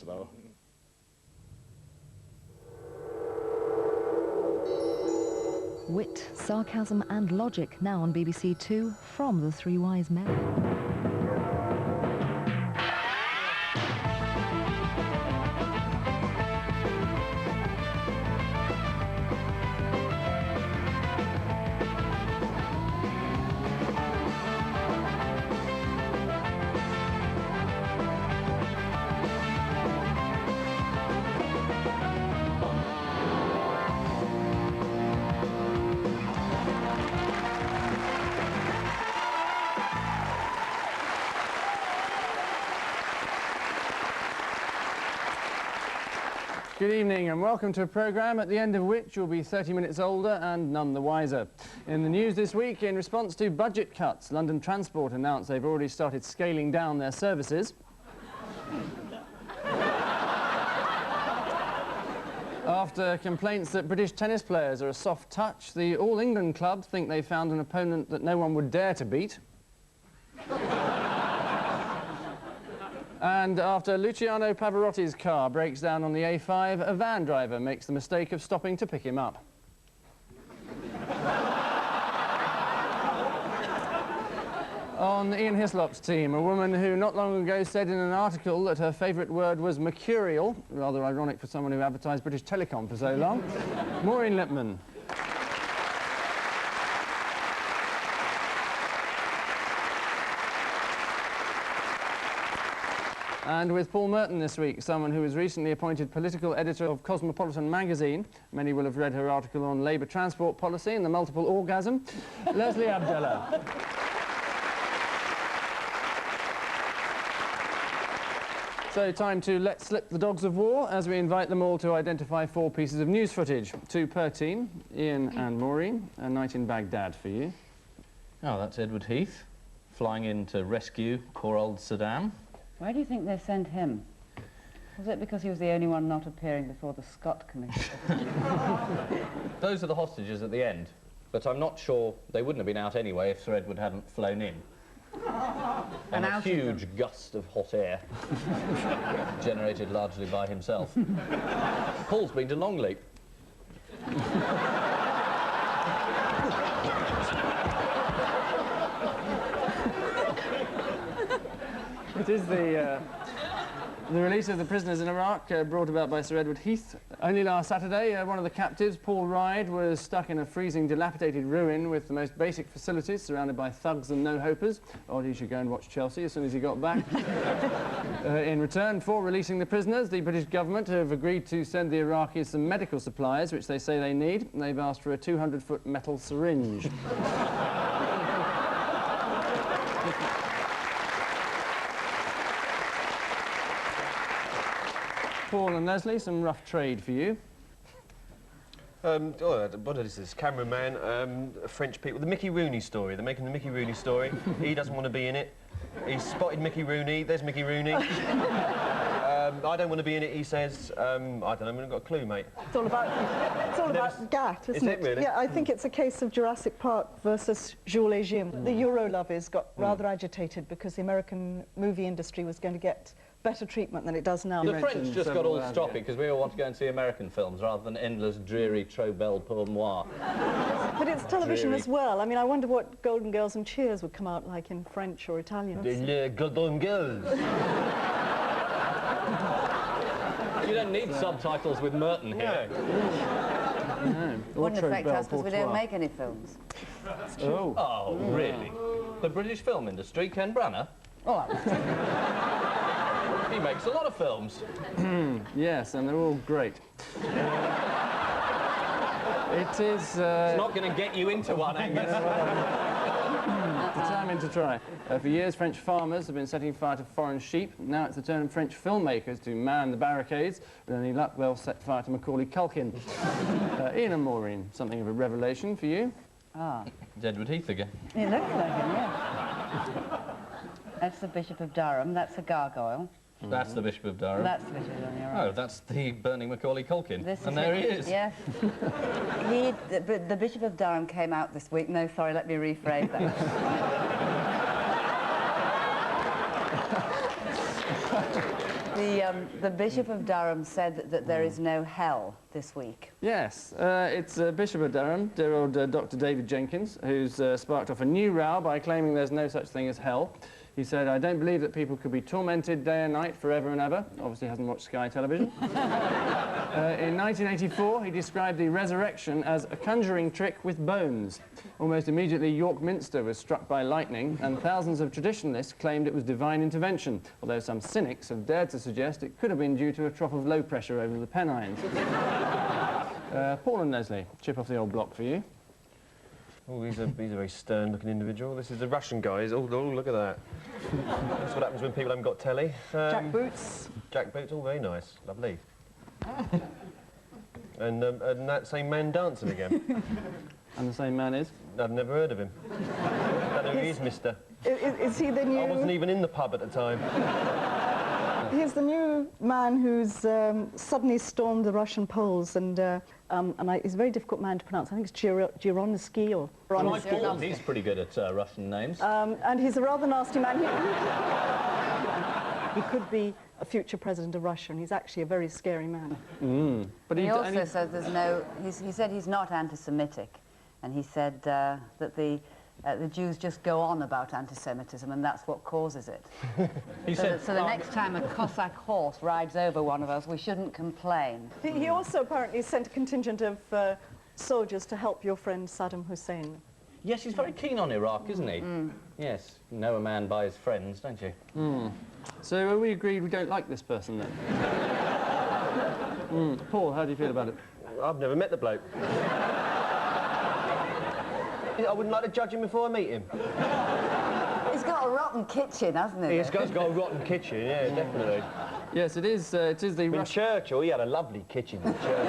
though. Wit, sarcasm and logic now on BBC Two from The Three Wise Men. Good evening and welcome to a programme at the end of which you'll be 30 minutes older and none the wiser. In the news this week, in response to budget cuts, London Transport announced they've already started scaling down their services. After complaints that British tennis players are a soft touch, the All England club think they found an opponent that no one would dare to beat. And after Luciano Pavarotti's car breaks down on the A5, a van driver makes the mistake of stopping to pick him up. On Ian Hislop's team, a woman who not long ago said in an article that her favourite word was mercurial, rather ironic for someone who advertised British Telecom for so long, Maureen Lipman. And with Paul Merton this week, someone who was recently appointed political editor of Cosmopolitan magazine. Many will have read her article on Labour transport policy and the multiple orgasm. Leslie Abdallah. So time to let slip the dogs of war as we invite them all to identify 4 pieces of news footage. 2 per team, Ian and Maureen. A night in Baghdad for you. Oh, that's Edward Heath, flying in to rescue poor old Saddam. Why do you think they sent him? Was it because he was the only one not appearing before the Scott Commission? Those are the hostages at the end, but I'm not sure they wouldn't have been out anyway if Sir Edward hadn't flown in. On a huge gust of hot air, generated largely by himself. Paul's been to Longleat. It is the release of the prisoners in Iraq brought about by Sir Edward Heath. Only last Saturday, one of the captives, Paul Ryde, was stuck in a freezing, dilapidated ruin with the most basic facilities, surrounded by thugs and no-hopers. Or he should go and watch Chelsea as soon as he got back. In return for releasing the prisoners, the British government have agreed to send the Iraqis some medical supplies, which they say they need. They've asked for a 200-foot metal syringe. Paul and Leslie, some rough trade for you. What is this? Cameraman, French people. The Mickey Rooney story. They're making the Mickey Rooney story. He doesn't want to be in it. He's spotted Mickey Rooney. There's Mickey Rooney. I don't want to be in it, he says. I don't know, I haven't got a clue, mate. It's all about GATT, isn't it? Really? Yeah, I think it's a case of Jurassic Park versus Jules et Jim. The Euro lovers got rather agitated because the American movie industry was going to get better treatment than it does now. The French just got all stroppy because we all want to go and see American films rather than endless, dreary Trobel pour moi. But it's television as well. I mean, I wonder what Golden Girls and Cheers would come out like in French or Italian. Les Golden Girls. You don't need subtitles with Merton here. No. Wouldn't affect us because we don't make any films. Oh, really? The British film industry, Ken Branagh? Oh, that was true. He makes a lot of films. Yes, and they're all great. It is... It's not going to get you into one, Angus. Determined to try. For years, French farmers have been setting fire to foreign sheep. Now it's the turn of French filmmakers to man the barricades. With any luck, they'll set fire to Macaulay Culkin. Ian and Maureen, something of a revelation for you. Ah. It's Edward Heath again. It looks like him, yeah. That's the Bishop of Durham. That's a gargoyle. That's the Bishop of Durham. That's the Bishop of Durham, you're right. Oh, that's the burning Macaulay Culkin. And there he is. Yes. The Bishop of Durham came out this week. No, sorry, let me rephrase that. The Bishop of Durham said that there is no hell this week. Yes, it's Bishop of Durham, dear old Dr. David Jenkins, who's sparked off a new row by claiming there's no such thing as hell. He said, I don't believe that people could be tormented day and night forever and ever. Obviously hasn't watched Sky Television. In 1984, he described the resurrection as a conjuring trick with bones. Almost immediately, York Minster was struck by lightning, and thousands of traditionalists claimed it was divine intervention, although some cynics have dared to suggest it could have been due to a trough of low pressure over the Pennines. Paul and Leslie, chip off the old block for you. Oh, he's a very stern-looking individual. This is the Russian guy. Oh, look at that. That's what happens when people haven't got telly. Jack Boots. Jack Boots, all very nice. Lovely. And that same man dancing again. And the same man is? I've never heard of him. I don't know who he is, mister. Is he the new... I wasn't even in the pub at the time. He's the new man who's suddenly stormed the Russian polls, and he's a very difficult man to pronounce. I think it's Gironsky or... Like Paul, he's pretty good at Russian names. And he's a rather nasty man. He could be a future president of Russia, and he's actually a very scary man. But he also said there's no... He said he's not anti-Semitic, and he said that the Jews just go on about anti-Semitism, and that's what causes it. So the next time a Cossack horse rides over one of us, we shouldn't complain. He also apparently sent a contingent of soldiers to help your friend Saddam Hussein. Yes, he's very keen on Iraq, isn't he? Yes, you know a man by his friends, don't you? So are we agreed we don't like this person, then? Paul, how do you feel about it? I've never met the bloke. I wouldn't like to judge him before I meet him. He's got a rotten kitchen, hasn't he? He's got a rotten kitchen, yeah, definitely. Yes, it is the In Churchill, he had a lovely kitchen in Churchill.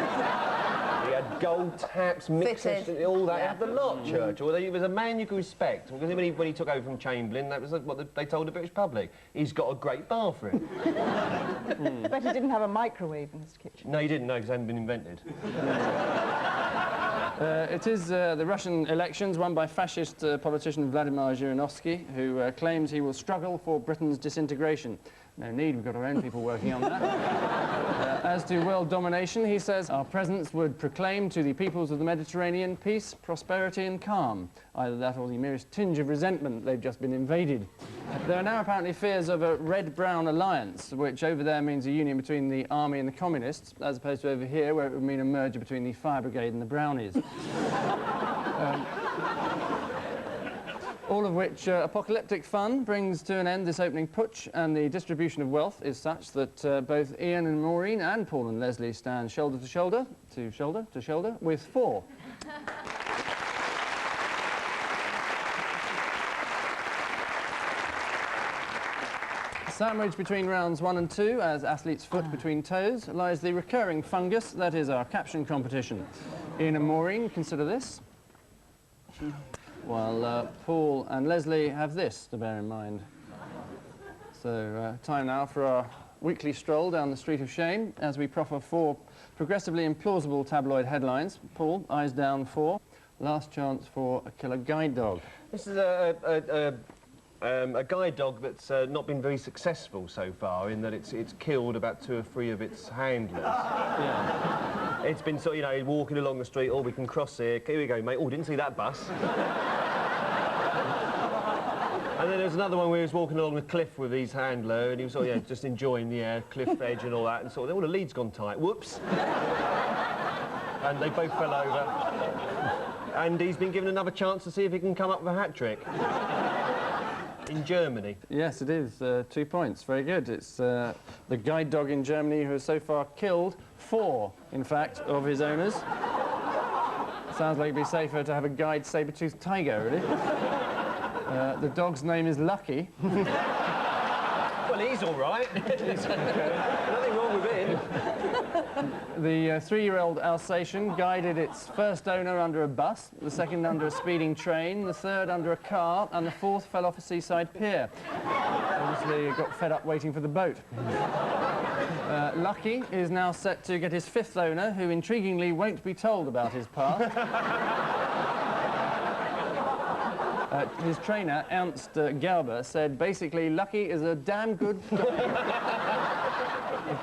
He had gold taps, mixers, all that. He had the lot, Churchill. He was a man you could respect. Because when he took over from Chamberlain, that was what they told the British public. He's got a great bathroom. But he didn't have a microwave in his kitchen. No, he didn't, no, because it hadn't been invented. It is the Russian elections won by fascist politician Vladimir Zhirinovsky, who claims he will struggle for Britain's disintegration. No need, we've got our own people working on that. As to world domination, he says, our presence would proclaim to the peoples of the Mediterranean peace, prosperity and calm. Either that or the merest tinge of resentment they've just been invaded. There are now apparently fears of a red-brown alliance, which over there means a union between the army and the communists, as opposed to over here, where it would mean a merger between the fire brigade and the brownies. All of which apocalyptic fun brings to an end this opening putsch, and the distribution of wealth is such that both Ian and Maureen and Paul and Leslie stand shoulder to shoulder, with 4. Sandwiched between rounds 1 and 2, as athlete's foot between toes, lies the recurring fungus that is our caption competition. Ian and Maureen, consider this. While Paul and Leslie have this to bear in mind. So, time now for our weekly stroll down the street of shame as we proffer 4 progressively implausible tabloid headlines. Paul, eyes down 4. Last chance for a killer guide dog. This is a guide dog that's not been very successful so far, in that it's killed about 2 or 3 of its handlers. Yeah. It's been sort of, you know, walking along the street, oh, we can cross here we go, mate, oh, didn't see that bus. And then there's another one where he was walking along the cliff with his handler, and he was sort of, just enjoying the cliff edge and all that, and sort of, oh, the lead's gone tight, whoops. And they both fell over. And he's been given another chance to see if he can come up with a hat-trick. In Germany. Yes, it is. 2 points. Very good. It's the guide dog in Germany who has so far killed 4, in fact, of his owners. Sounds like it'd be safer to have a guide saber-toothed tiger, really. The dog's name is Lucky. Well, he's all right. Nothing wrong with him. The 3-year-old Alsatian guided its first owner under a bus, the second under a speeding train, the third under a car, and the 4th fell off a seaside pier. Obviously, it got fed up waiting for the boat. Lucky is now set to get his 5th owner, who intriguingly won't be told about his past. His trainer, Ernst Gerber, said basically, Lucky is a damn good dog.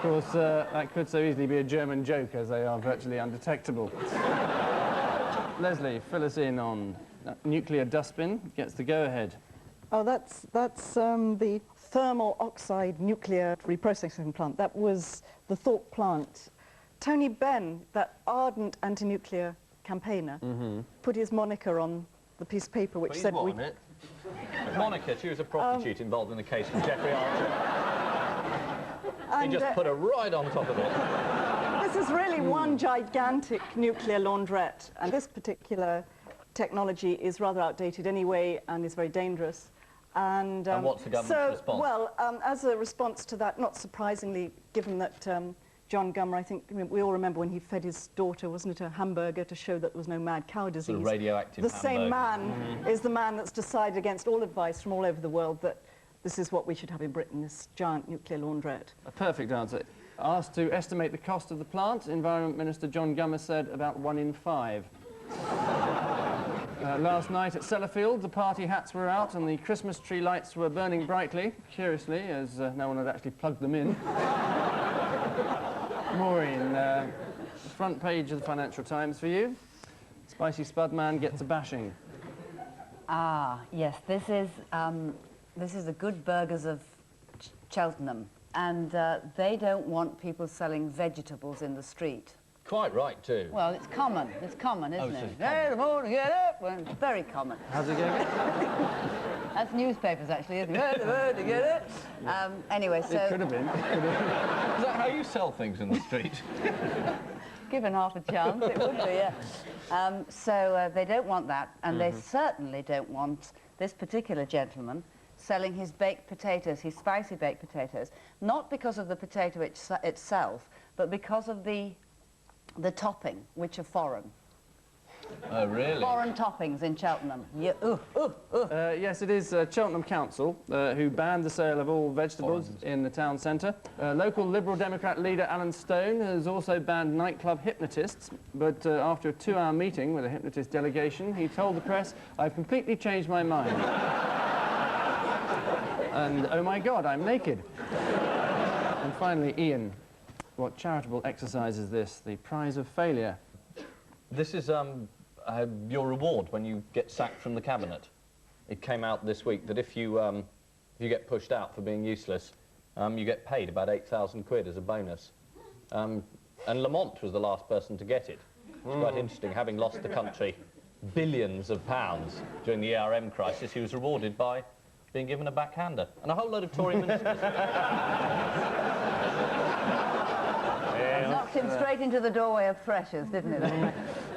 course, that could so easily be a German joke, as they are virtually undetectable. Leslie, fill us in on nuclear dustbin. Gets the go-ahead. Oh, that's the thermal oxide nuclear reprocessing plant. That was the Thorpe plant. Tony Benn, that ardent anti-nuclear campaigner, put his moniker on the piece of paper which said we... Monica, she was a prostitute involved in the case of Jeffrey Archer. He just put her right on top of it. This is really one gigantic nuclear laundrette, and this particular technology is rather outdated anyway and is very dangerous. And what's the government's response? Well, as a response to that, not surprisingly, given that John Gummer, I think we all remember when he fed his daughter, wasn't it, a hamburger to show that there was no mad cow disease. Sort of radioactive The same man is the man that's decided against all advice from all over the world that this is what we should have in Britain, this giant nuclear laundrette. A perfect answer. Asked to estimate the cost of the plant, Environment Minister John Gummer said about 1 in 5. Last night at Sellafield, the party hats were out and the Christmas tree lights were burning brightly, curiously, as no one had actually plugged them in. Maureen, front page of the Financial Times for you. Spicy Spudman gets a bashing. Ah, yes, this is the Good Burgers of Cheltenham, and they don't want people selling vegetables in the street. Quite right, too. Well, it's common, isn't so it? it's Hey, the morning, get up! Well, it's very common. How's it going? That's newspapers, actually, isn't it? Hey, the morning, get up! Anyway, so... It could have been. Is that how you sell things in the street? Given half a chance, it would be, yeah. So they don't want that, and they certainly don't want this particular gentleman selling his baked potatoes, his spicy baked potatoes, not because of the potato itself, but because of the topping, which are foreign. Oh, really? Foreign toppings in Cheltenham. Yeah, Yes, it is Cheltenham Council who banned the sale of all vegetables in the town centre. Local Liberal Democrat leader Alan Stone has also banned nightclub hypnotists, but after a 2-hour meeting with a hypnotist delegation, he told the press, "I've completely changed my mind." And, oh my God, I'm naked. And finally, Ian, what charitable exercise is this? The prize of failure. This is your reward when you get sacked from the cabinet. It came out this week that if you get pushed out for being useless, you get paid about 8,000 quid as a bonus. And Lamont was the last person to get it. It's quite interesting, having lost the country billions of pounds during the ARM crisis, he was rewarded by being given a backhander. And a whole load of Tory ministers. knocked him straight into the doorway of Threshers, didn't it?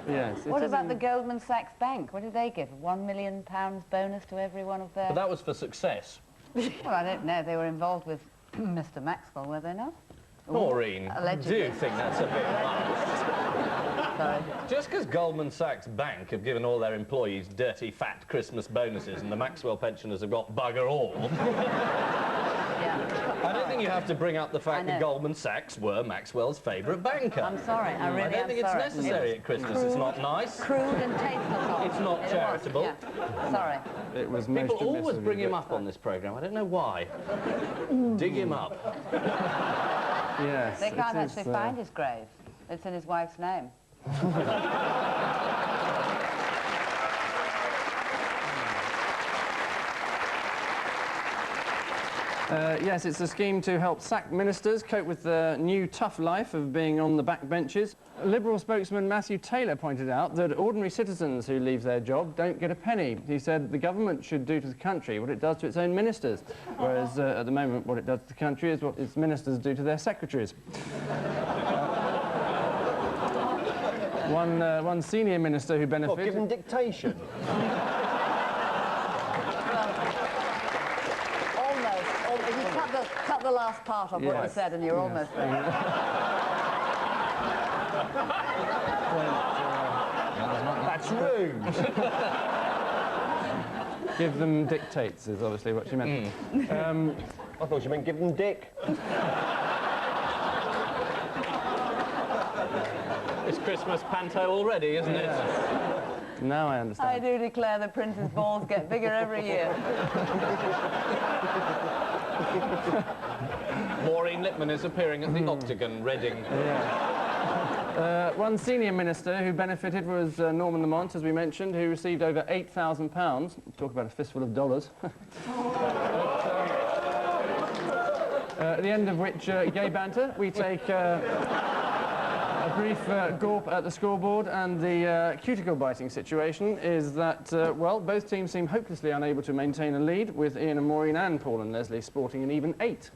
Yes. What about the Goldman Sachs Bank? What did they give? £1 million bonus to every one of their... But that was for success. Well, I don't know. They were involved with Mr. Maxwell, were they not? Maureen, allegedly. do you think that's a bit much? Sorry. Just because Goldman Sachs Bank have given all their employees dirty, fat Christmas bonuses and the Maxwell pensioners have got bugger all, Yeah. I don't think you have to bring up the fact that Goldman Sachs were Maxwell's favourite banker. I'm sorry. I really am sorry. I don't think it's necessary at Christmas. It's not nice. Crude and tasteless. It's not charitable. Yeah. Sorry. It was most People always admissive, bring him but- up on this programme. I don't know why. Dig him up. Yes. They can't it is, actually find his grave. It's in his wife's name. Yes, it's a scheme to help sacked ministers cope with the new tough life of being on the back benches. Liberal spokesman Matthew Taylor pointed out that ordinary citizens who leave their job don't get a penny. He said the government should do to the country what it does to its own ministers, whereas at the moment what it does to the country is what its ministers do to their secretaries. One senior minister who benefited... What, give them dictation? If you cut the last part of what you said and you're almost there. That's rude. Give them dictates is obviously what she meant. I thought you meant give them dick. It's Christmas panto already, isn't it? Now I understand. I do declare the prince's balls get bigger every year. Maureen Lipman is appearing at the Octagon, Reading. One senior minister who benefited was Norman Lamont, as we mentioned, who received over £8,000. Talk about a fistful of dollars. At the end of which gay banter, we take a brief gawp at the scoreboard, and the cuticle biting situation is that, well, both teams seem hopelessly unable to maintain a lead, with Ian and Maureen and Paul and Leslie sporting an even 8.